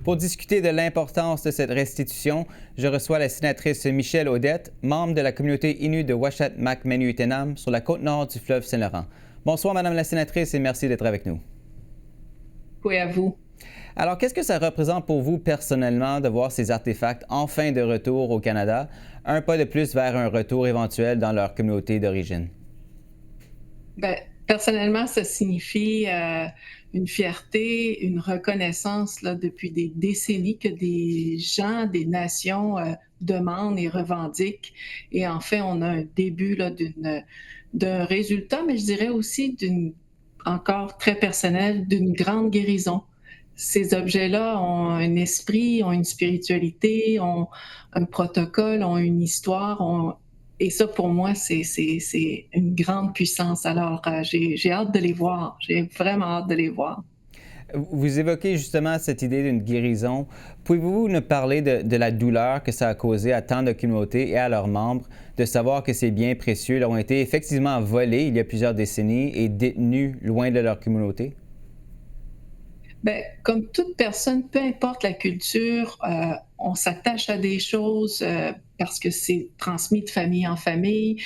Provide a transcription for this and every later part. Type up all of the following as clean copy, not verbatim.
Pour discuter de l'importance de cette restitution, je reçois la sénatrice Michèle Audette, membre de la communauté Innu de Uashat-Mak-Menu-Utenam sur la côte nord du fleuve Saint-Laurent. Bonsoir, Madame la sénatrice, et merci d'être avec nous. Oui, à vous. Alors, qu'est-ce que ça représente pour vous personnellement de voir ces artefacts enfin de retour au Canada, un pas de plus vers un retour éventuel dans leur communauté d'origine? Bien, personnellement, ça signifie une fierté, une reconnaissance là, depuis des décennies que des gens, des nations demandent et revendiquent. Et en fait, on a un début là, d'un résultat, mais je dirais aussi encore très personnel, d'une grande guérison. Ces objets-là ont un esprit, ont une spiritualité, ont un protocole, ont une histoire, et ça, pour moi, c'est une grande puissance. Alors, j'ai hâte de les voir. J'ai vraiment hâte de les voir. Vous évoquez justement cette idée d'une guérison. Pouvez-vous nous parler de la douleur que ça a causé à tant de communautés et à leurs membres de savoir que ces biens précieux leur ont été effectivement volés il y a plusieurs décennies et détenus loin de leur communauté? Bien, comme toute personne, peu importe la culture, on s'attache à des choses parce que c'est transmis de famille en famille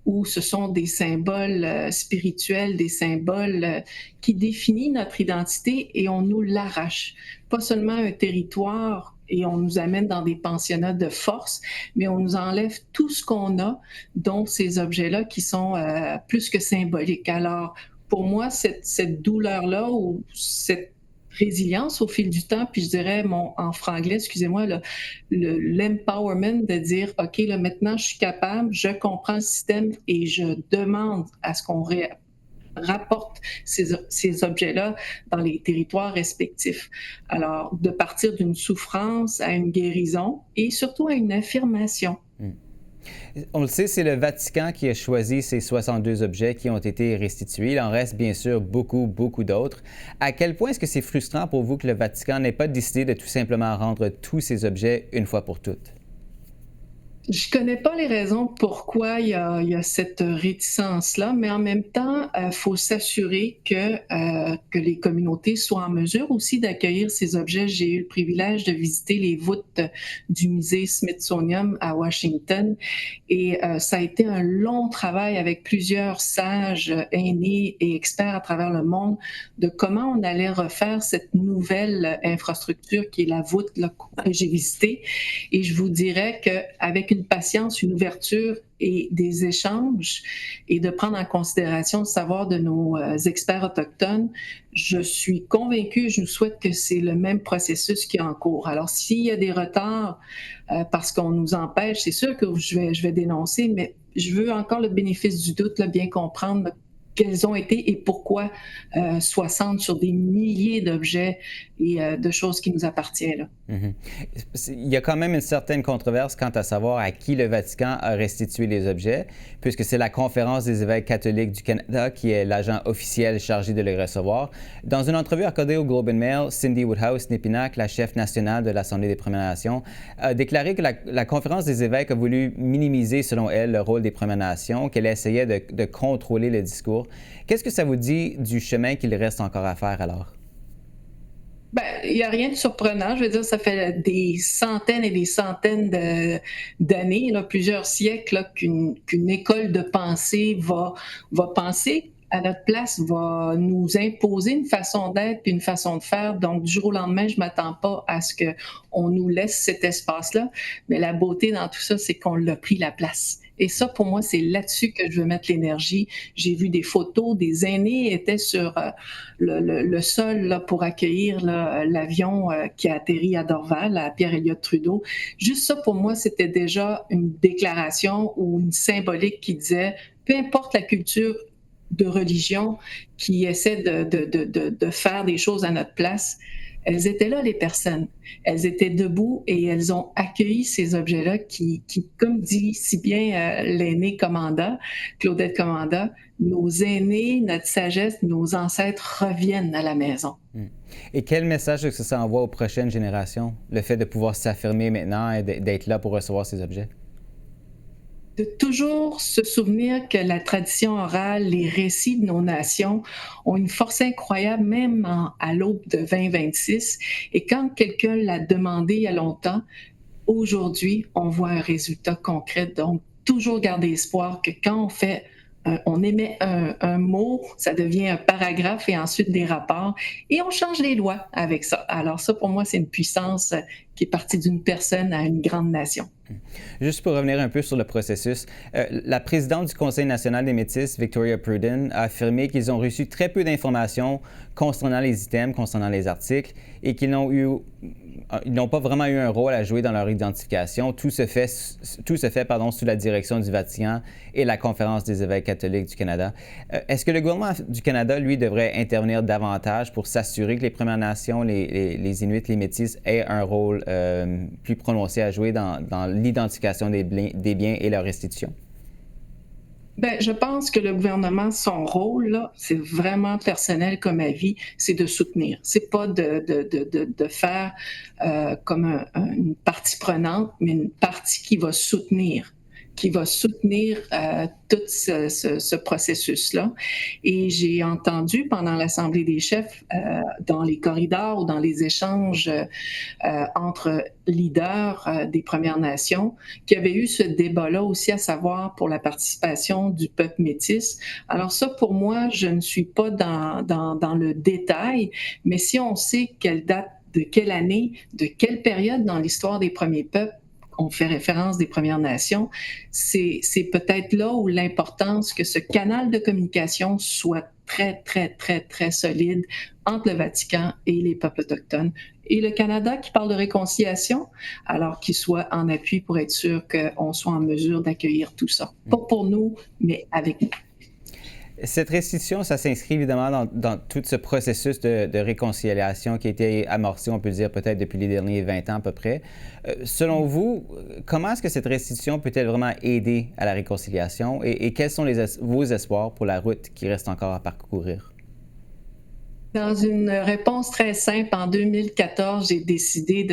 ou ce sont des symboles spirituels, des symboles qui définissent notre identité et on nous l'arrache. Pas seulement un territoire et on nous amène dans des pensionnats de force, mais on nous enlève tout ce qu'on a, dont ces objets-là qui sont plus que symboliques. Alors, pour moi, cette douleur-là ou cette résilience au fil du temps, puis je dirais en franglais, excusez-moi, l'empowerment de dire, OK, là, maintenant, je suis capable, je comprends le système et je demande à ce qu'on rapporte ces objets-là dans les territoires respectifs. Alors, de partir d'une souffrance à une guérison et surtout à une affirmation. On le sait, c'est le Vatican qui a choisi ces 62 objets qui ont été restitués. Il en reste bien sûr beaucoup, beaucoup d'autres. À quel point est-ce que c'est frustrant pour vous que le Vatican n'ait pas décidé de tout simplement rendre tous ces objets une fois pour toutes? Je connais pas les raisons pourquoi il y a cette réticence-là, mais en même temps, faut s'assurer que les communautés soient en mesure aussi d'accueillir ces objets. J'ai eu le privilège de visiter les voûtes du musée Smithsonian à Washington et ça a été un long travail avec plusieurs sages, aînés et experts à travers le monde de comment on allait refaire cette nouvelle infrastructure qui est la voûte là, que j'ai visitée. Et je vous dirais qu'avec une patience, une ouverture et des échanges et de prendre en considération le savoir de nos experts autochtones, je suis convaincue, je nous souhaite que c'est le même processus qui est en cours. Alors, s'il y a des retards parce qu'on nous empêche, c'est sûr que je vais dénoncer, mais je veux encore le bénéfice du doute, là, bien comprendre quels ont été et pourquoi 60 sur des milliers d'objets et de choses qui nous appartiennent. Là. Mhm. Il y a quand même une certaine controverse quant à savoir à qui le Vatican a restitué les objets, puisque c'est la Conférence des évêques catholiques du Canada qui est l'agent officiel chargé de les recevoir. Dans une entrevue accordée au Globe and Mail, Cindy Woodhouse-Népinac, la chef nationale de l'Assemblée des Premières Nations, a déclaré que la Conférence des évêques a voulu minimiser, selon elle, le rôle des Premières Nations, qu'elle essayait de contrôler le discours. Qu'est-ce que ça vous dit du chemin qu'il reste encore à faire alors? Ben, il n'y a rien de surprenant. Je veux dire, ça fait des centaines et des centaines d'années, là, plusieurs siècles, là, qu'une école de pensée va penser à notre place, va nous imposer une façon d'être et une façon de faire. Donc, du jour au lendemain, je ne m'attends pas à ce qu'on nous laisse cet espace-là. Mais la beauté dans tout ça, c'est qu'on l'a pris la place. Et ça, pour moi, c'est là-dessus que je veux mettre l'énergie. J'ai vu des photos, des aînés étaient sur le sol là, pour accueillir l'avion qui a atterri à Dorval, à Pierre-Éliott Trudeau. Juste ça, pour moi, c'était déjà une déclaration ou une symbolique qui disait, peu importe la culture de religion qui essaie de faire des choses à notre place, elles étaient là, les personnes. Elles étaient debout et elles ont accueilli ces objets-là qui comme dit si bien l'aîné Commanda, Claudette Commanda, nos aînés, notre sagesse, nos ancêtres reviennent à la maison. Et quel message est-ce que ça envoie aux prochaines générations, le fait de pouvoir s'affirmer maintenant et d'être là pour recevoir ces objets? De toujours se souvenir que la tradition orale, les récits de nos nations ont une force incroyable, même à l'aube de 2026. Et quand quelqu'un l'a demandé il y a longtemps, aujourd'hui, on voit un résultat concret. Donc, toujours garder espoir que quand on émet un mot, ça devient un paragraphe et ensuite des rapports, et on change les lois avec ça. Alors ça, pour moi, c'est une puissance qui est partie d'une personne à une grande nation. Juste pour revenir un peu sur le processus, la présidente du Conseil national des Métis, Victoria Pruden, a affirmé qu'ils ont reçu très peu d'informations concernant les items, concernant les articles, et qu'ils n'ont pas vraiment eu un rôle à jouer dans leur identification. Tout se fait sous la direction du Vatican et la Conférence des évêques catholiques du Canada. Est-ce que le gouvernement du Canada, lui, devrait intervenir davantage pour s'assurer que les Premières Nations, les Inuits, les Métis aient un rôle plus prononcé à jouer dans l'identification des biens et leur restitution? Ben, je pense que le gouvernement, son rôle, là, c'est vraiment personnel comme avis, c'est de soutenir. C'est pas de faire comme une partie prenante, mais une partie qui va soutenir tout ce processus-là. Et j'ai entendu pendant l'Assemblée des chefs, dans les corridors ou dans les échanges entre leaders des Premières Nations, qu'il y avait eu ce débat-là aussi, à savoir pour la participation du peuple métis. Alors ça, pour moi, je ne suis pas dans le détail, mais si on sait quelle date, de quelle année, de quelle période dans l'histoire des premiers peuples, on fait référence des Premières Nations, c'est peut-être là où l'importance que ce canal de communication soit très, très, très, très solide entre le Vatican et les peuples autochtones. Et le Canada qui parle de réconciliation, alors qu'il soit en appui pour être sûr qu'on soit en mesure d'accueillir tout ça. Pas pour nous, mais avec nous. Cette restitution, ça s'inscrit évidemment dans tout ce processus de réconciliation qui a été amorcé, on peut dire, peut-être depuis les derniers 20 ans à peu près. Selon vous, comment est-ce que cette restitution peut-elle vraiment aider à la réconciliation et quels sont vos espoirs pour la route qui reste encore à parcourir? Dans une réponse très simple, en 2014, j'ai décidé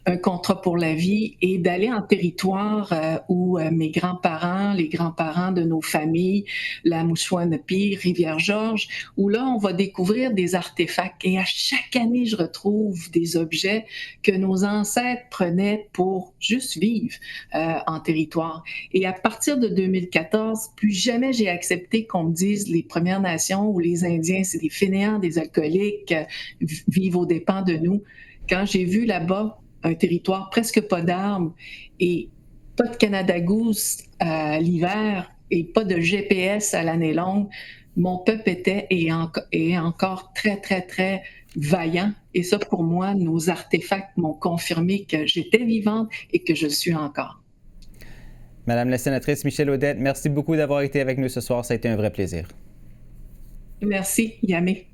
un contrat pour la vie et d'aller en territoire où mes grands-parents, les grands-parents de nos familles, la Mouchouanapi, Rivière-Georges, où là, on va découvrir des artefacts. Et à chaque année, je retrouve des objets que nos ancêtres prenaient pour juste vivre en territoire. Et à partir de 2014, plus jamais j'ai accepté qu'on me dise les Premières Nations ou les Indiens, c'est des fainéants, des alcooliques, vivent aux dépens de nous. Quand j'ai vu là-bas un territoire presque pas d'arbres et pas de Canada Goose à l'hiver et pas de GPS à l'année longue, mon peuple était et est encore très, très, très vaillant. Et ça, pour moi, nos artefacts m'ont confirmé que j'étais vivante et que je le suis encore. Madame la sénatrice Michèle Audette, merci beaucoup d'avoir été avec nous ce soir. Ça a été un vrai plaisir. Merci, Yamé.